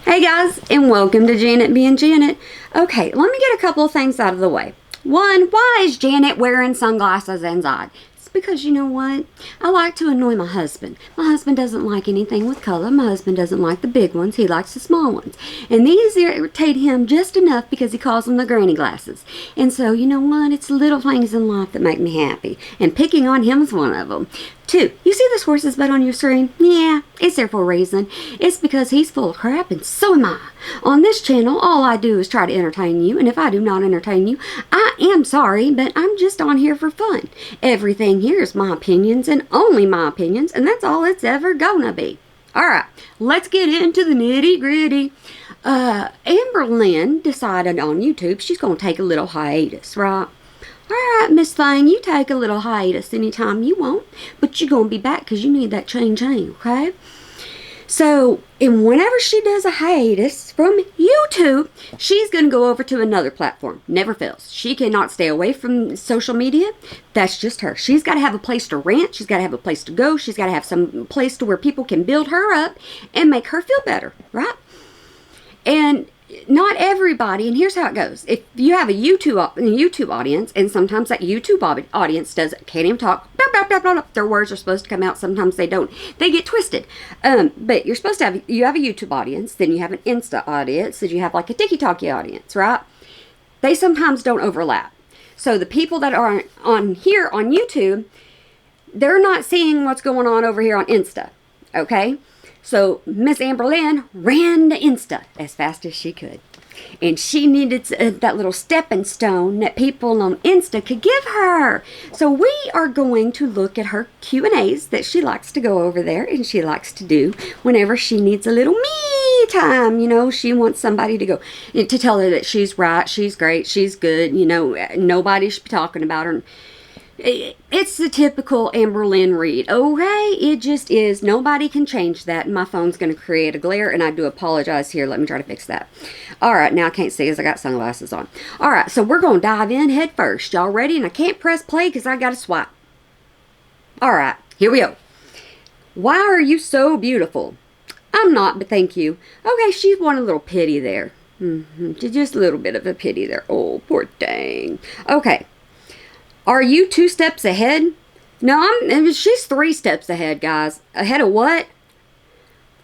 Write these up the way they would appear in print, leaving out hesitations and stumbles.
Hey guys, and welcome to Janet being Janet. Okay, let me get a couple of things out of the way. One, why is Janet wearing sunglasses inside? It's because, you know what? I like to annoy my husband. My husband doesn't like anything with color. My husband doesn't like the big ones. He likes the small ones. And these irritate him just enough because he calls them the granny glasses. And so, you know what? It's little things in life that make me happy. And picking on him is one of them. Two, you see this horse's butt on your screen? Yeah, it's there for a reason. It's because he's full of crap, and so am I. On this channel, all I do is try to entertain you, and if I do not entertain you, I am sorry, but I'm just on here for fun. Everything here is my opinions, and only my opinions, and that's all it's ever gonna be. Alright, let's get into the nitty gritty. Amber Lynn decided on YouTube she's gonna take a little hiatus, right? Alright, Miss Thing, you take a little hiatus anytime you want, but you're going to be back because you need that change, okay? So, and whenever she does a hiatus from YouTube, she's going to go over to another platform. Never fails. She cannot stay away from social media. That's just her. She's got to have a place to rant. She's got to have a place to go. She's got to have some place to where people can build her up and make her feel better, right? And not everybody, and here's how it goes. If you have a YouTube audience, and sometimes that YouTube audience can't even talk, blah, blah, blah, blah, blah. Their words are supposed to come out, sometimes they don't. They get twisted. But you're supposed to you have a YouTube audience, then you have an Insta audience, then you have like a TikTok audience, right? They sometimes don't overlap. So the people that are on here on YouTube, they're not seeing what's going on over here on Insta, okay? So Miss Amber Lynn ran to Insta as fast as she could. And she needed that little stepping stone that people on Insta could give her. So we are going to look at her Q&As that she likes to go over there and she likes to do whenever she needs a little me time. You know, she wants somebody to go to tell her that she's right, she's great, she's good. You know, nobody should be talking about her. It's the typical Amber Lynn read, okay? It just is. Nobody can change that. My phone's going to create a glare, and I do apologize here. Let me try to fix that. Alright, now I can't see as I got sunglasses on. Alright, so we're going to dive in head first. Y'all ready? And I can't press play because I got to swipe. Alright, here we go. Why are you so beautiful? I'm not, but thank you. Okay, she wanted a little pity there. Just a little bit of a pity there. Oh, poor thing. Okay. Are you 2 steps ahead? No, she's 3 steps ahead, guys. Ahead of what?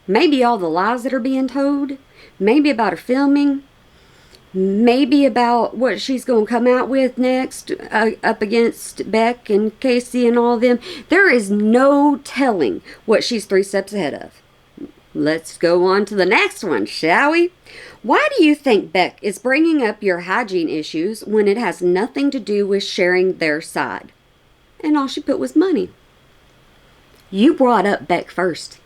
Maybe all the lies that are being told. Maybe about her filming. Maybe about what she's going to come out with next up against Beck and Casey and all of them. There is no telling what she's 3 steps ahead of. Let's go on to the next one, shall we? Why do you think Beck is bringing up your hygiene issues when it has nothing to do with sharing their side? And all she put was money. You brought up Beck first.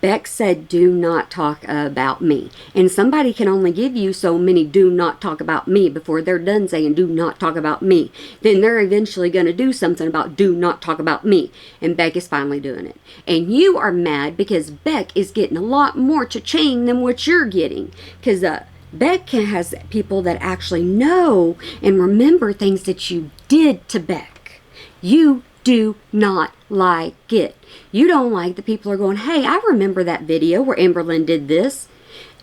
Beck said, do not talk about me. And somebody can only give you so many do not talk about me before they're done saying do not talk about me. Then they're eventually going to do something about do not talk about me. And Beck is finally doing it. And you are mad because Beck is getting a lot more cha-ching than what you're getting. Because Beck has people that actually know and remember things that you did to Beck. You do not like it. You don't like the people are going, hey, I remember that video where Amber Lynn did this.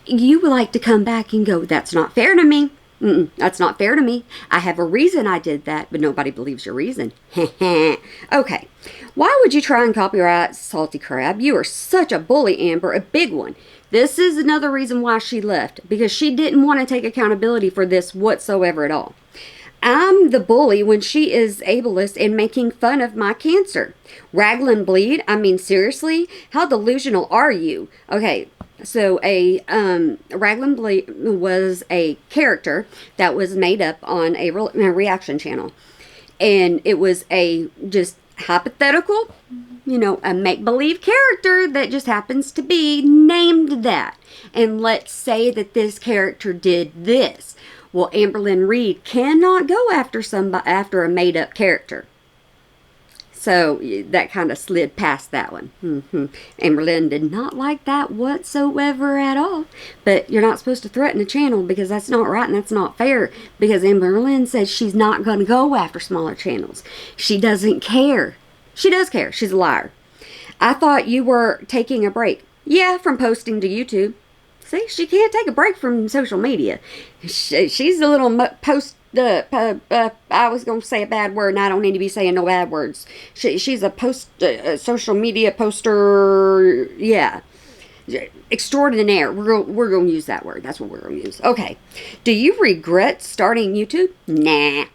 You would like to come back and go, that's not fair to me. That's not fair to me. I have a reason I did that, but nobody believes your reason. Okay. Why would you try and copyright Salty Crab? You are such a bully, Amber, a big one. This is another reason why she left, because she didn't want to take accountability for this whatsoever at all. I'm the bully when she is ableist and making fun of my cancer. Raglan Bleed? I mean, seriously? How delusional are you? Okay, so Raglan Bleed was a character that was made up on a reaction channel. And it was a just hypothetical, you know, a make-believe character that just happens to be named that. And let's say that this character did this. Well, Amber Lynn Reid cannot go after a made-up character. So that kind of slid past that one. Amber Lynn did not like that whatsoever at all. But you're not supposed to threaten a channel because that's not right and that's not fair. Because Amber Lynn says she's not going to go after smaller channels. She doesn't care. She does care. She's a liar. I thought you were taking a break. Yeah, from posting to YouTube. See, she can't take a break from social media. She's a little I was going to say a bad word, and I don't need to be saying no bad words. She's a social media poster, yeah. Extraordinaire. We're going to use that word. That's what we're going to use. Okay. Do you regret starting YouTube? Nah.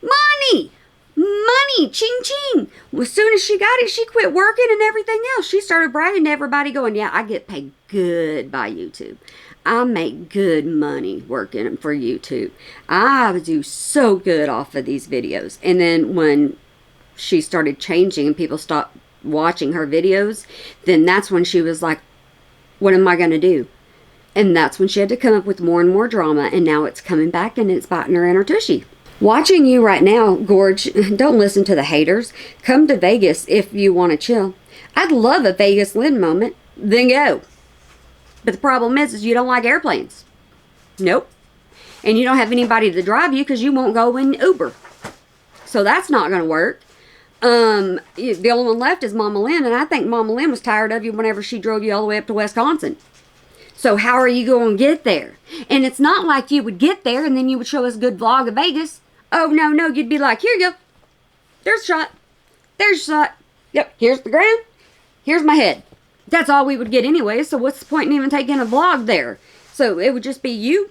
Money! Money! Ching ching! As soon as she got it, she quit working and everything else. She started bragging to everybody going, yeah, I get paid good by YouTube. I make good money working for YouTube. I do so good off of these videos. And then when she started changing and people stopped watching her videos, then that's when she was like, what am I going to do? And that's when she had to come up with more and more drama. And now it's coming back and it's biting her in her tushy. Watching you right now, Gorge, don't listen to the haters. Come to Vegas if you want to chill. I'd love a Vegas Lynn moment. Then go. But the problem is you don't like airplanes. Nope. And you don't have anybody to drive you because you won't go in Uber. So that's not going to work. The only one left is Mama Lynn, and I think Mama Lynn was tired of you whenever she drove you all the way up to Wisconsin. So how are you going to get there? And it's not like you would get there and then you would show us a good vlog of Vegas. Oh, no, you'd be like, here you go. There's a shot. There's a shot. Yep, here's the ground. Here's my head. That's all we would get anyway, so what's the point in even taking a vlog there? So it would just be you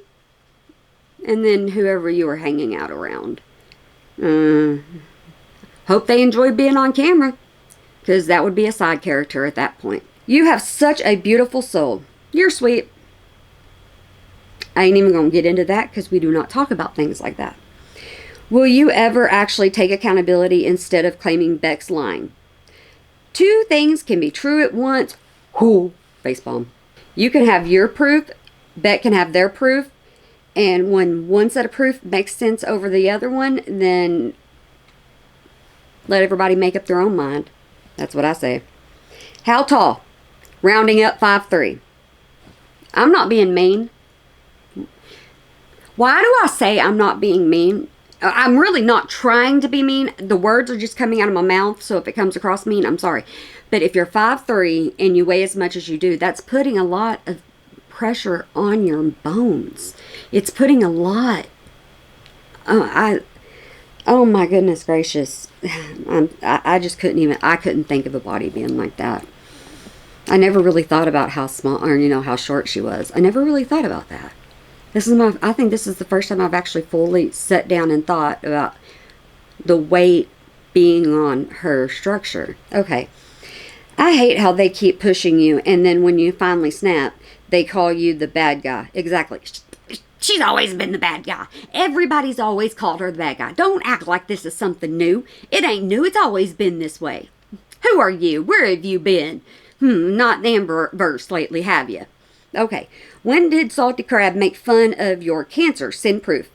and then whoever you were hanging out around. Hope they enjoyed being on camera, because that would be a side character at that point. You have such a beautiful soul. You're sweet. I ain't even going to get into that because we do not talk about things like that. Will you ever actually take accountability instead of claiming Beck's lying? Two things can be true at once. Whoo, facepalm. You can have your proof. Beck can have their proof. And when one set of proof makes sense over the other one, then let everybody make up their own mind. That's what I say. How tall? Rounding up 5'3". I'm not being mean. Why do I say I'm not being mean? I'm really not trying to be mean. The words are just coming out of my mouth, so if it comes across mean, I'm sorry. But if you're 5'3" and you weigh as much as you do, that's putting a lot of pressure on your bones. It's putting a lot. Oh my goodness gracious. I just I couldn't think of a body being like that. I never really thought about how small, or how short she was. I never really thought about that. I think this is the first time I've actually fully sat down and thought about the weight being on her structure. Okay. I hate how they keep pushing you, and then when you finally snap, they call you the bad guy. Exactly. She's always been the bad guy. Everybody's always called her the bad guy. Don't act like this is something new. It ain't new. It's always been this way. Who are you? Where have you been? Not the Amberverse lately, have you? Okay. When did Salty Crab make fun of your cancer? Send proof.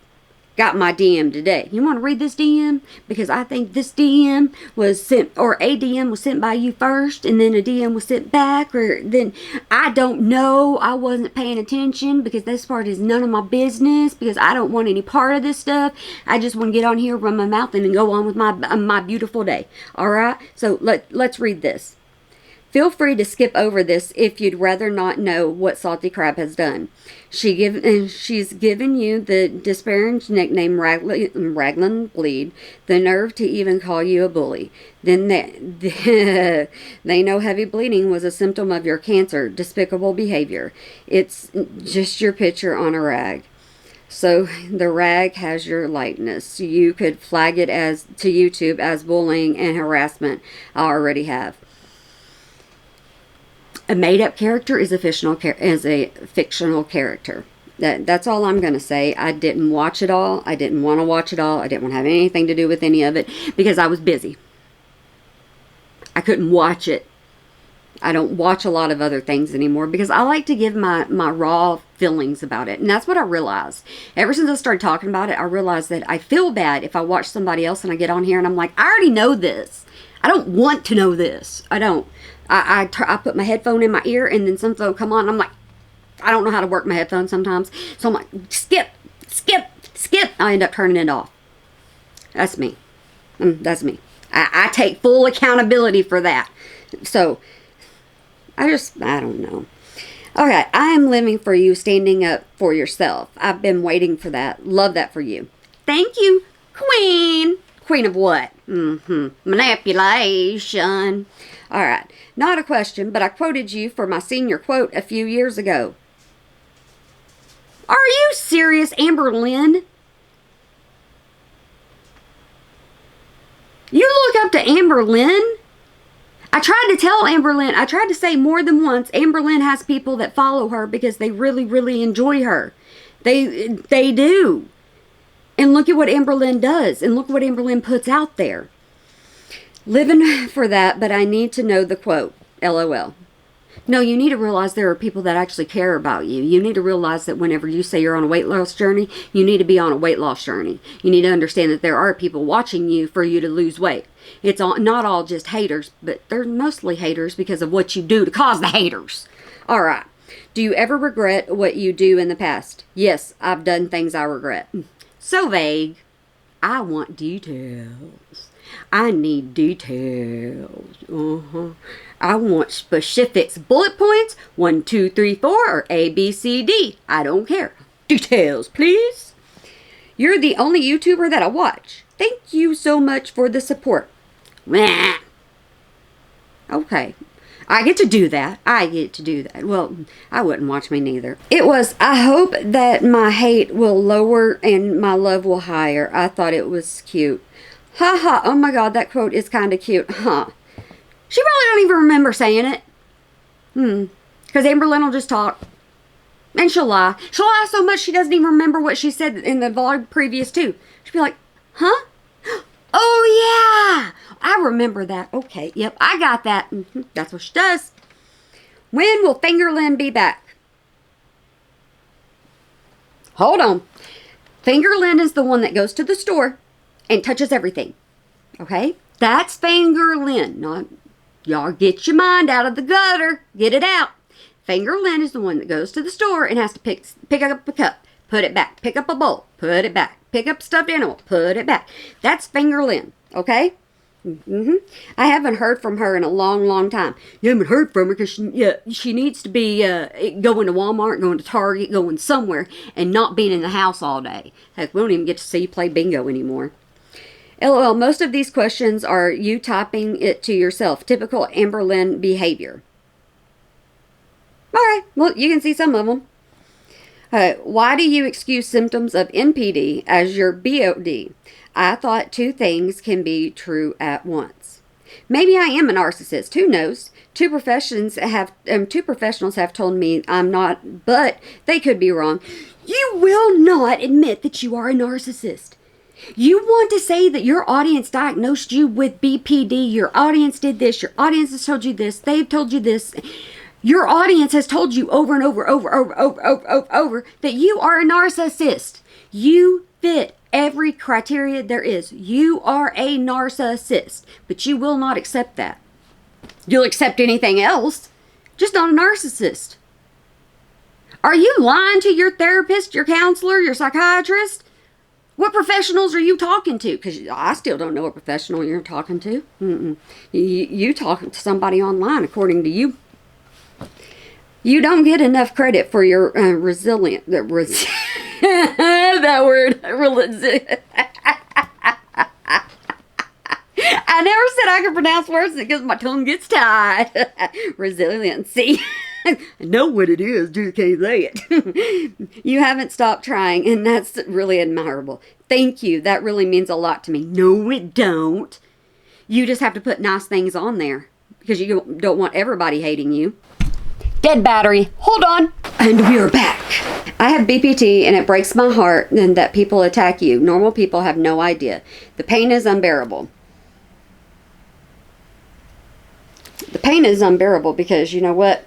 Got my DM today. You want to read this DM? Because I think this DM was sent, or a DM was sent by you first, and then a DM was sent back, or then, I don't know. I wasn't paying attention, because this part is none of my business, because I don't want any part of this stuff. I just want to get on here, run my mouth, and then go on with my beautiful day. Alright? So, let's read this. Feel free to skip over this if you'd rather not know what Salty Crab has done. She's given you the disparaging nickname Raglan Bleed, the nerve to even call you a bully. Then they know heavy bleeding was a symptom of your cancer. Despicable behavior. It's just your picture on a rag. So the rag has your likeness. You could flag it to YouTube as bullying and harassment. I already have. A made-up character is a fictional character. That's all I'm going to say. I didn't watch it all. I didn't want to watch it all. I didn't want to have anything to do with any of it because I was busy. I couldn't watch it. I don't watch a lot of other things anymore because I like to give my raw feelings about it. And that's what I realized. Ever since I started talking about it, I realized that I feel bad if I watch somebody else and I get on here and I'm like, I already know this. I don't want to know this. I don't. I put my headphone in my ear and then something will come on and I'm like, I don't know how to work my headphones sometimes. So I'm like, skip. I end up turning it off. That's me. That's me. I take full accountability for that. So, I don't know. Okay, I am living for you, standing up for yourself. I've been waiting for that. Love that for you. Thank you, Queen. Queen of what? Manipulation. All right, not a question, but I quoted you for my senior quote a few years ago. Are you serious, Amber Lynn? You look up to Amber Lynn? I tried to tell Amber Lynn, I tried to say more than once, Amber Lynn has people that follow her because they really, really enjoy her. They do. And look at what Amber Lynn does. And look what Amber Lynn puts out there. Living for that, but I need to know the quote. LOL. No, you need to realize there are people that actually care about you. You need to realize that whenever you say you're on a weight loss journey, you need to be on a weight loss journey. You need to understand that there are people watching you for you to lose weight. It's not all just haters, but they're mostly haters because of what you do to cause the haters. All right. Do you ever regret what you do in the past? Yes, I've done things I regret. So vague. I want details. I need details. I want specifics. Bullet points. 1, 2, 3, 4, or A, B, C, D. I don't care. Details, please. You're the only YouTuber that I watch. Thank you so much for the support. Meh. Okay. I get to do that. Well, I wouldn't watch me neither. It was, I hope that my hate will lower and my love will higher. I thought it was cute. Ha ha. Oh my God, that quote is kind of cute. Huh. She probably don't even remember saying it. Because Amber Lynn will just talk. And she'll lie. She'll lie so much she doesn't even remember what she said in the vlog previous too. She'll be like, huh? Oh yeah! I remember that. Okay, yep, I got that. That's what she does. When will Fingerlin be back? Hold on. Fingerlin is the one that goes to the store and touches everything. Okay? That's Fingerlin. Not, y'all get your mind out of the gutter. Get it out. Fingerlin is the one that goes to the store and has to pick up a cup, put it back. Pick up a bowl, put it back. Pick up stuffed animal, put it back. That's Fingerlin, okay? I haven't heard from her in a long, long time. You haven't heard from her because she needs to be going to Walmart, going to Target, going somewhere, and not being in the house all day. Heck, we don't even get to see you play bingo anymore. LOL, most of these questions are you typing it to yourself. Typical Amber Lynn behavior. Alright, well, you can see some of them. Why do you excuse symptoms of NPD as your BOD? I thought two things can be true at once. Maybe I am a narcissist. Who knows? Two professionals have told me I'm not, but they could be wrong. You will not admit that you are a narcissist. You want to say that your audience diagnosed you with BPD. Your audience did this. Your audience has told you this. They've told you this. Your audience has told you over and over that you are a narcissist. You fit every criteria there is. You are a narcissist, but you will not accept that. You'll accept anything else, just not a narcissist. Are you lying to your therapist, your counselor, your psychiatrist? What professionals are you talking to? Because I still don't know what professional you're talking to. You talking to somebody online, according to you. You don't get enough credit for your resilient. That word. I never said I could pronounce words because my tongue gets tied. Resiliency. I know what it is, just can't say it. You haven't stopped trying, and that's really admirable. Thank you. That really means a lot to me. No, it don't. You just have to put nice things on there because you don't want everybody hating you. Dead battery. Hold on. And we are back. I have BPT and it breaks my heart that people attack you. Normal people have no idea. The pain is unbearable. The pain is unbearable because you know what?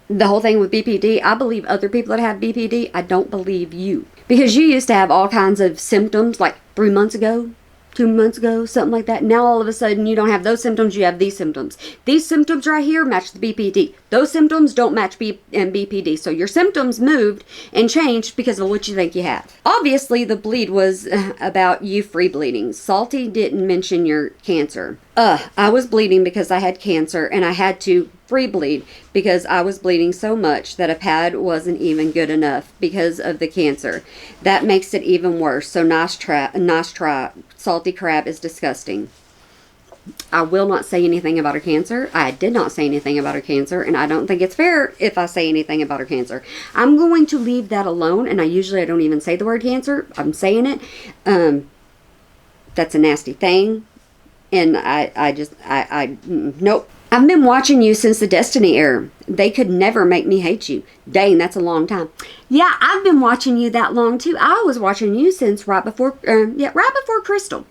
The whole thing with BPD, I believe other people that have BPD. I don't believe you. Because you used to have all kinds of symptoms like 3 months ago. 2 months ago, something like that. Now all of a sudden you don't have those symptoms, you have these symptoms. These symptoms right here match the BPD. Those symptoms don't match BPD. So your symptoms moved and changed because of what you think you have. Obviously the bleed was about you free bleeding. Salty didn't mention your cancer. I was bleeding because I had cancer, and I had to free bleed because I was bleeding so much that a pad wasn't even good enough because of the cancer. That makes it even worse. So nice try. Salty crab is disgusting. I will not say anything about her cancer. I did not say anything about her cancer, and I don't think it's fair if I say anything about her cancer. I'm going to leave that alone, and I don't even say the word cancer. I'm saying it. That's a nasty thing. And nope. I've been watching you since the Destiny era. They could never make me hate you. Dang, that's a long time. Yeah, I've been watching you that long too. I was watching you since right before Crystal,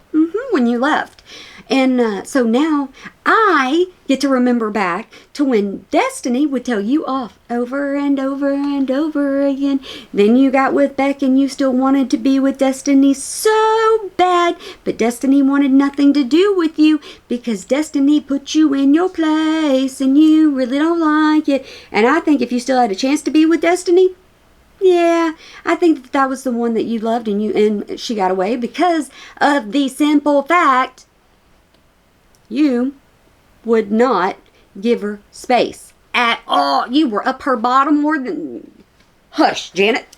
when you left. And so now I get to remember back to when Destiny would tell you off over and over and over again. Then you got with Beck and you still wanted to be with Destiny so bad. But Destiny wanted nothing to do with you because Destiny put you in your place and you really don't like it. And I think if you still had a chance to be with Destiny, yeah, I think that was the one that you loved and she got away because of the simple fact you would not give her space at all. You were up her bottom more than... Hush, Janet.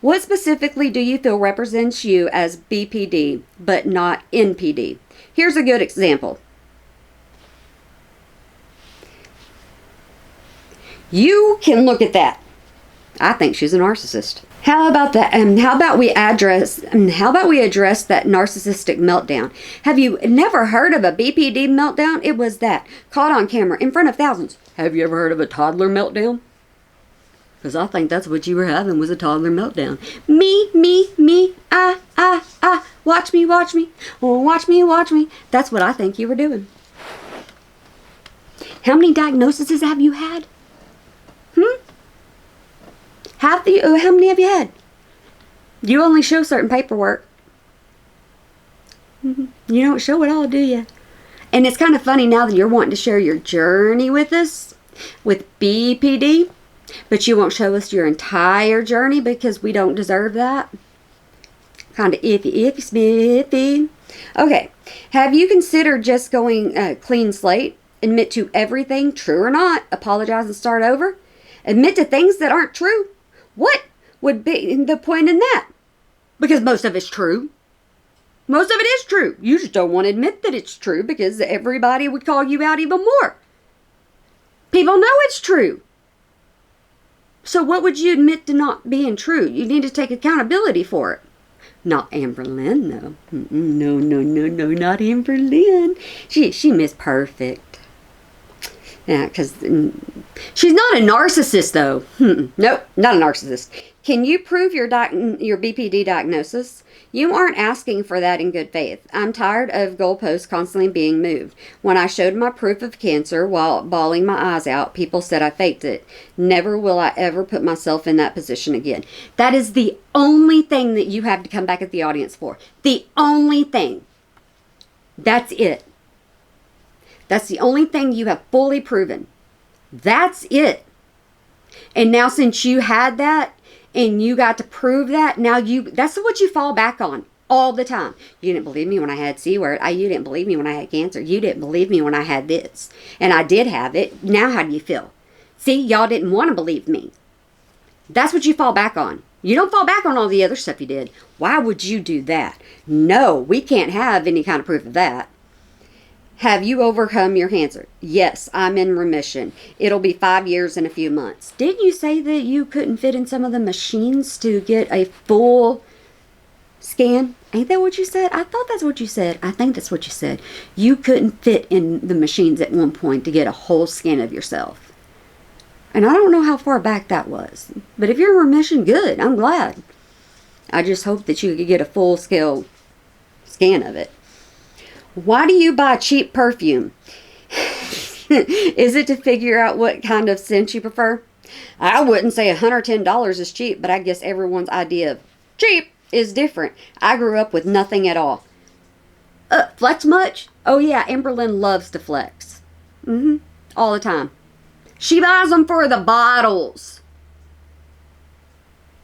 What specifically do you feel represents you as BPD, but not NPD? Here's a good example. You can look at that. I think she's a narcissist. How about that? How about we address that narcissistic meltdown? Have you never heard of a BPD meltdown? It was that caught on camera in front of thousands. Have you ever heard of a toddler meltdown? Because I think that's what you were having was a toddler meltdown. Me, watch me, oh, watch me. That's what I think you were doing. How many diagnoses have you had? How many have you had? You only show certain paperwork. You don't show it all, do you? And it's kind of funny now that you're wanting to share your journey with us, with BPD, but you won't show us your entire journey because we don't deserve that. Kind of iffy. Okay. Have you considered just going clean slate? Admit to everything, true or not. Apologize and start over. Admit to things that aren't true. What would be the point in that? Because most of it's true. Most of it is true. You just don't want to admit that it's true because everybody would call you out even more. People know it's true. So what would you admit to not being true? You need to take accountability for it. Not Amber Lynn, though. No, not Amber Lynn. She Miss Perfect. Yeah, because she's not a narcissist, though. Nope, not a narcissist. Can you prove your BPD diagnosis? You aren't asking for that in good faith. I'm tired of goalposts constantly being moved. When I showed my proof of cancer while bawling my eyes out, people said I faked it. Never will I ever put myself in that position again. That is the only thing that you have to come back at the audience for. The only thing. That's it. That's the only thing you have fully proven. That's it. And now since you had that and you got to prove that, now that's what you fall back on all the time. You didn't believe me when I had C word. You didn't believe me when I had cancer. You didn't believe me when I had this. And I did have it. Now how do you feel? See, y'all didn't want to believe me. That's what you fall back on. You don't fall back on all the other stuff you did. Why would you do that? No, we can't have any kind of proof of that. Have you overcome your cancer? Yes, I'm in remission. It'll be 5 years in a few months. Didn't you say that you couldn't fit in some of the machines to get a full scan? Ain't that what you said? I thought that's what you said. I think that's what you said. You couldn't fit in the machines at one point to get a whole scan of yourself. And I don't know how far back that was. But if you're in remission, good. I'm glad. I just hope that you could get a full-scale scan of it. Why do you buy cheap perfume? Is it to figure out what kind of scent you prefer? I wouldn't say $110 is cheap, but I guess everyone's idea of cheap is different. I grew up with nothing at all. Flex much? Oh yeah, Amberlynn loves to flex. All the time. She buys them for the bottles.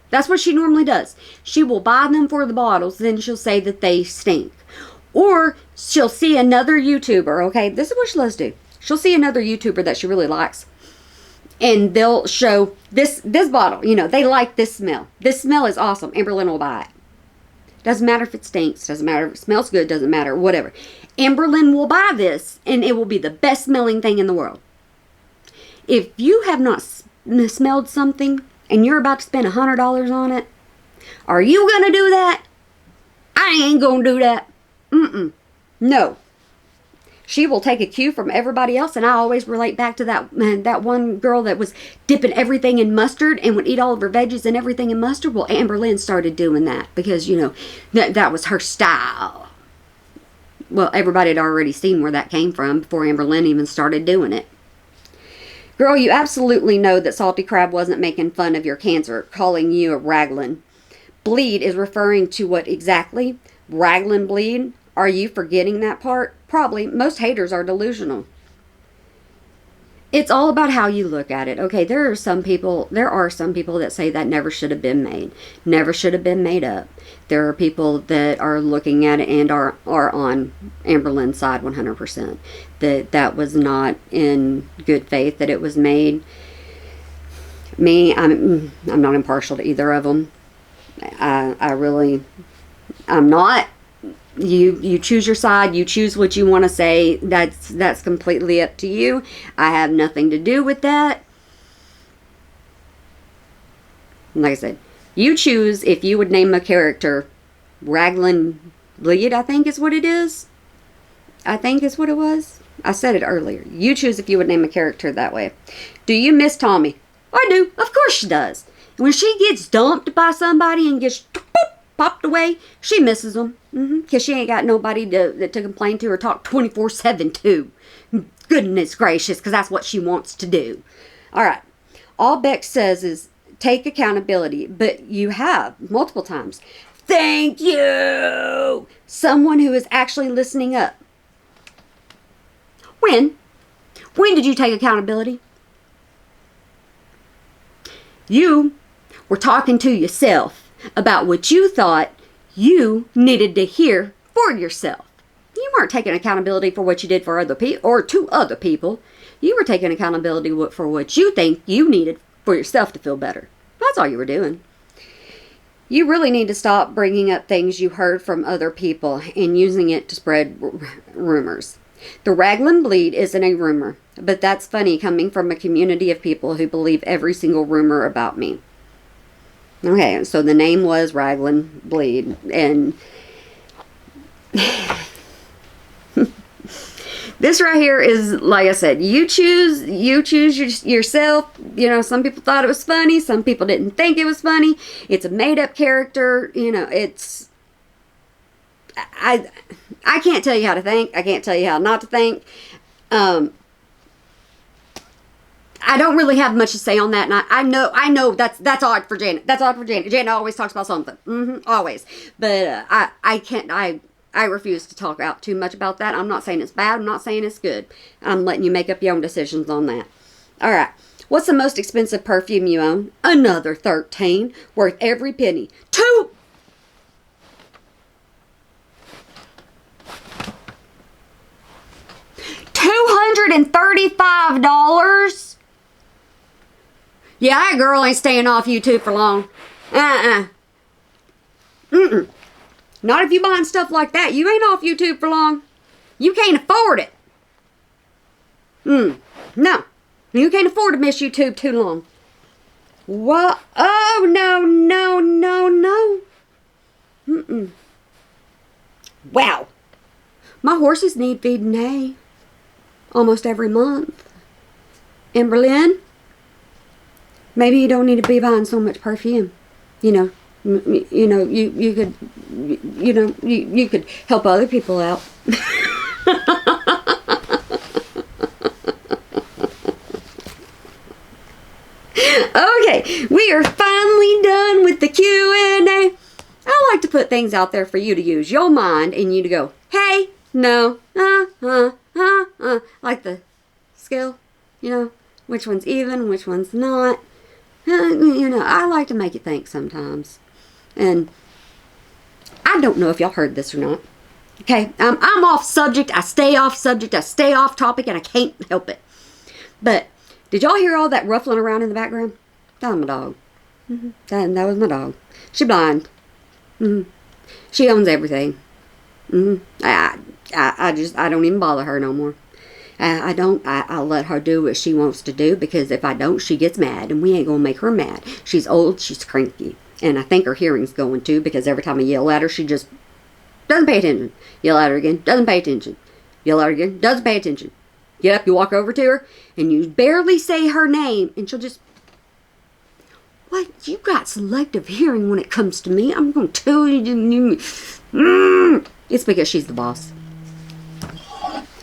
That's what she normally does. She will buy them for the bottles, then she'll say that they stink. Or she'll see another YouTuber, okay? This is what she loves to do. She'll see another YouTuber that she really likes. And they'll show this bottle. You know, they like this smell. This smell is awesome. Amberlynn will buy it. Doesn't matter if it stinks. Doesn't matter if it smells good. Doesn't matter. Whatever. Amberlynn will buy this, and it will be the best smelling thing in the world. If you have not smelled something, and you're about to spend $100 on it, are you going to do that? I ain't going to do that. No. She will take a cue from everybody else, and I always relate back to that one girl that was dipping everything in mustard and would eat all of her veggies and everything in mustard. Well, Amberlynn started doing that because, you know, that was her style. Well, everybody had already seen where that came from before Amberlynn even started doing it. Girl, you absolutely know that Salty Crab wasn't making fun of your cancer, calling you a raglan. Bleed is referring to what exactly? Raglan bleed? Are you forgetting that part? Probably. Most haters are delusional. It's all about how you look at it. Okay, there are some people that say that never should have been made. Never should have been made up. There are people that are looking at it and are on Amberlynn's side 100%. That was not in good faith that it was made. Me, I'm not impartial to either of them. I'm not. You choose your side. You choose what you want to say. That's completely up to you. I have nothing to do with that. Like I said, you choose if you would name a character Raglan Bleed, I think is what it is. I think is what it was. I said it earlier. You choose if you would name a character that way. Do you miss Tommy? I do. Of course she does. When she gets dumped by somebody and gets popped away, she misses them. Because she ain't got nobody to complain to or talk 24/7 to. Goodness gracious, because that's what she wants to do. All right. All Beck says is take accountability, but you have multiple times. Thank you! Someone who is actually listening up. When? When did you take accountability? You were talking to yourself about what you thought you needed to hear for yourself. You weren't taking accountability for what you did for other people or to other people. You were taking accountability for what you think you needed for yourself to feel better. That's all you were doing. You really need to stop bringing up things you heard from other people and using it to spread rumors. The Raglan Bleed isn't a rumor, but that's funny coming from a community of people who believe every single rumor about me. Okay, so the name was Raglan Bleed, and this right here is, like I said, you choose yourself. You know, some people thought it was funny, some people didn't think it was funny. It's a made-up character. You know, it's... I can't tell you how to think. I can't tell you how not to think. I don't really have much to say on that. And I know that's odd for Janet. That's odd for Janet. Janet always talks about something. Always. But I refuse to talk out too much about that. I'm not saying it's bad. I'm not saying it's good. I'm letting you make up your own decisions on that. All right. What's the most expensive perfume you own? Another 13. Worth every penny. $235? Yeah, that girl ain't staying off YouTube for long. Not if you buying stuff like that. You ain't off YouTube for long. You can't afford it. No. You can't afford to miss YouTube too long. What? Oh, no. Wow. My horses need feeding hay. Almost every month. Amberlynn, maybe you don't need to be buying so much perfume. You could help other people out. Okay, we are finally done with the Q&A. I like to put things out there for you to use your mind and you to go, hey, no, like the scale, which one's even, which one's not. I like to make you think sometimes. And I don't know if y'all heard this or not. Okay, I'm off subject. I stay off subject. I stay off topic, and I can't help it. But did y'all hear all that ruffling around in the background? That was my dog. That was my dog. She blind. She owns everything. I don't even bother her no more. I don't. I'll let her do what she wants to do, because if I don't, she gets mad, and we ain't gonna make her mad. She's old. She's cranky, and I think her hearing's going too, because every time I yell at her, she just doesn't pay attention. Yell at her again, doesn't pay attention. Yell at her again, doesn't pay attention. Get up, you walk over to her, and you barely say her name, and she'll just... What? You got selective hearing when it comes to me. I'm going to tell you. It's because she's the boss.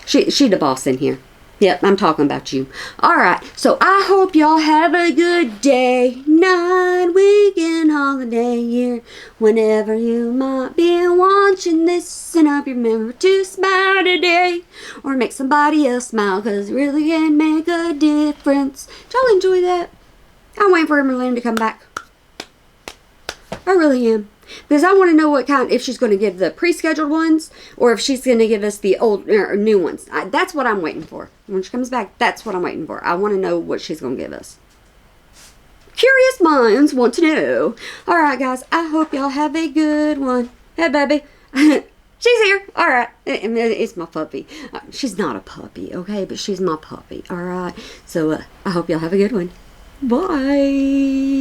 She the boss in here. Yep, I'm talking about you. Alright, so I hope y'all have a good day, night, weekend, holiday, year, whenever you might be watching this, and hope you remember to smile today, or make somebody else smile, because it really can make a difference. Did y'all enjoy that? I'm waiting for Emily to come back. I really am. Because I want to know what kind, if she's going to give the pre-scheduled ones, or if she's going to give us the old, or new ones. That's what I'm waiting for. When she comes back, that's what I'm waiting for. I want to know what she's going to give us. Curious minds want to know. Alright, guys. I hope y'all have a good one. Hey, baby. She's here. Alright. It's my puppy. She's not a puppy, okay? But she's my puppy. Alright. So, I hope y'all have a good one. Bye.